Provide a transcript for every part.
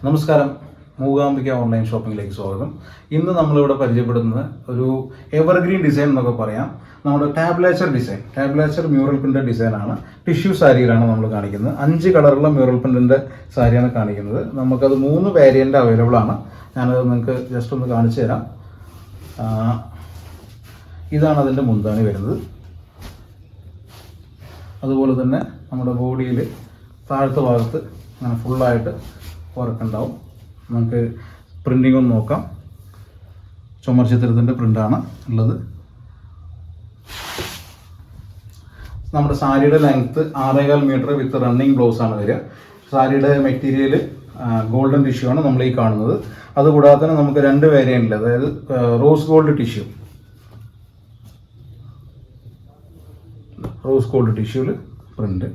നമസ്കാരം, മൂകാംബിക ഓൺലൈൻ ഷോപ്പിംഗിലേക്ക് സ്വാഗതം. ഇന്ന് നമ്മളിവിടെ പരിചയപ്പെടുന്നത് ഒരു എവർഗ്രീൻ ഡിസൈൻ എന്നൊക്കെ പറയാം. നമ്മുടെ ടാബ്ലേച്ചർ മ്യൂറൽ പ്രിൻ്റ് ഡിസൈനാണ്. ടിഷ്യൂ സാരിയിലാണ് നമ്മൾ കാണിക്കുന്നത്. 5 കളറുള്ള മ്യൂറൽ പ്രിൻറ്റിൻ്റെ സാരിയാണ് കാണിക്കുന്നത്. നമുക്കത് 3 വേരിയൻ്റ് അവൈലബിൾ ആണ്. ഞാനത് നിങ്ങൾക്ക് ജസ്റ്റ് ഒന്ന് കാണിച്ചു തരാം. ഇതാണ് അതിൻ്റെ മുന്താണി വരുന്നത്. അതുപോലെ തന്നെ നമ്മുടെ ബോഡിയിൽ താഴത്തെ ഭാഗത്ത് അങ്ങനെ ഫുള്ളായിട്ട് വർക്ക് ഉണ്ടാവും. നമുക്ക് പ്രിൻറ്റിംഗ് ഒന്ന് നോക്കാം. ചുമർ ചിത്രത്തിൻ്റെ പ്രിൻ്റാണ് ഉള്ളത്. നമ്മുടെ സാരിയുടെ ലെങ്ത്ത് 6.25 മീറ്റർ വിത്ത് റണ്ണിങ് ബ്ലൗസ് ആണ് വരിക. സാരിയുടെ മെറ്റീരിയൽ ഗോൾഡൻ ടിഷ്യൂ ആണ് നമ്മൾ ഈ കാണുന്നത്. അതുകൂടാതെ തന്നെ നമുക്ക് 2 വേരിയൻ്റിൽ, അതായത് റോസ് ഗോൾഡ് ടിഷ്യൂവിൽ പ്രിൻ്റ്,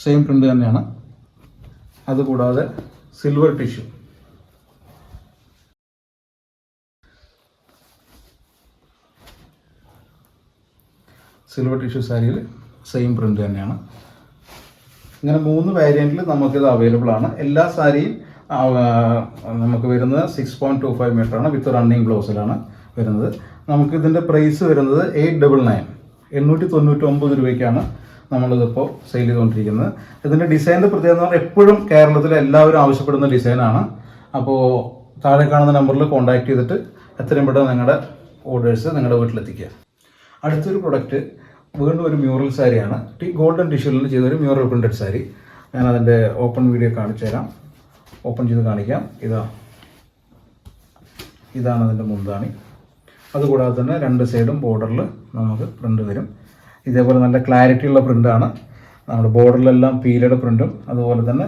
സെയിം പ്രിൻ്റ് തന്നെയാണ്. അതുകൂടാതെ സിൽവർ ടിഷ്യൂ സാരിയിൽ സെയിം പ്രിൻ്റ് തന്നെയാണ്. ഇങ്ങനെ 3 വേരിയൻറ്റിൽ നമുക്കിത് അവൈലബിൾ ആണ്. എല്ലാ സാരിയും നമുക്ക് വരുന്നത് 6.25 മീറ്റർ ആണ് വിത്ത് റണ്ണിങ് ബ്ലൗസിലാണ് വരുന്നത്. നമുക്കിതിൻ്റെ പ്രൈസ് വരുന്നത് 899 രൂപയ്ക്കാണ് നമ്മളിതിപ്പോൾ സെയിൽ ചെയ്തുകൊണ്ടിരിക്കുന്നത്. ഇതിൻ്റെ ഡിസൈനിൻ്റെ പ്രത്യേകത എന്ന് പറഞ്ഞാൽ എപ്പോഴും കേരളത്തിലെ എല്ലാവരും ആവശ്യപ്പെടുന്ന ഡിസൈനാണ്. അപ്പോൾ താഴെ കാണുന്ന നമ്പറിൽ കോൺടാക്ട് ചെയ്തിട്ട് എത്രയും പെട്ടെന്ന് നിങ്ങളുടെ ഓർഡേഴ്സ് നിങ്ങളുടെ വീട്ടിലെത്തിക്കുക. അടുത്തൊരു പ്രൊഡക്റ്റ് വീണ്ടും ഒരു മ്യൂറൽ സാരിയാണ്. ഗോൾഡൻ ടിഷ്യൂവിൽ ചെയ്തൊരു മ്യൂറൽ പ്രിൻറ്റഡ് സാരി. ഞാനതിൻ്റെ ഓപ്പൺ വീഡിയോ കാണിച്ചു തരാം. ഓപ്പൺ ചെയ്ത് കാണിക്കാം. ഇതാണ് അതിൻ്റെ മുന്താണി. അതുകൂടാതെ തന്നെ 2 സൈഡും ബോർഡറിൽ നമുക്ക് പ്രിൻ്റ് വരും. ഇതേപോലെ നല്ല ക്ലാരിറ്റി ഉള്ള പ്രിൻ്റാണ്. നമ്മുടെ ബോർഡറിലെല്ലാം പീലയുടെ പ്രിൻറ്റും അതുപോലെ തന്നെ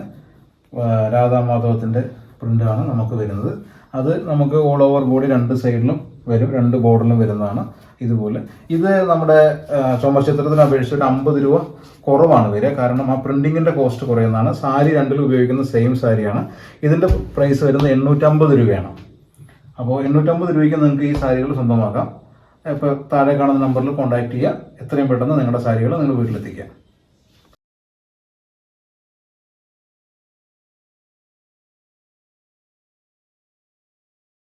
രാധാമാധവത്തിൻ്റെ പ്രിൻ്റാണ് നമുക്ക് വരുന്നത്. അത് നമുക്ക് ഓൾ ഓവർ ബോഡി 2 സൈഡിലും വരും, 2 ബോർഡറിലും വരുന്നതാണ്. ഇതുപോലെ ഇത് നമ്മുടെ ചുമർ ചിത്രത്തിന് അപേക്ഷിച്ചിട്ട് 50 രൂപ കുറവാണ് വരിക. കാരണം ആ പ്രിൻറ്റിങ്ങിൻ്റെ കോസ്റ്റ് കുറയുന്നതാണ്. സാരി 2ലും ഉപയോഗിക്കുന്ന സെയിം സാരിയാണ്. ഇതിൻ്റെ പ്രൈസ് വരുന്നത് 850 രൂപയാണ്. അപ്പോൾ 850 രൂപയ്ക്ക് നിങ്ങൾക്ക് ഈ സാരികൾ സ്വന്തമാക്കാം. ഇപ്പോൾ താഴെ കാണുന്ന നമ്പറിൽ കോൺടാക്ട് ചെയ്യുക. എത്രയും പെട്ടെന്ന് നിങ്ങളുടെ സാരികൾ നിങ്ങൾ വീട്ടിലെത്തിക്കുക.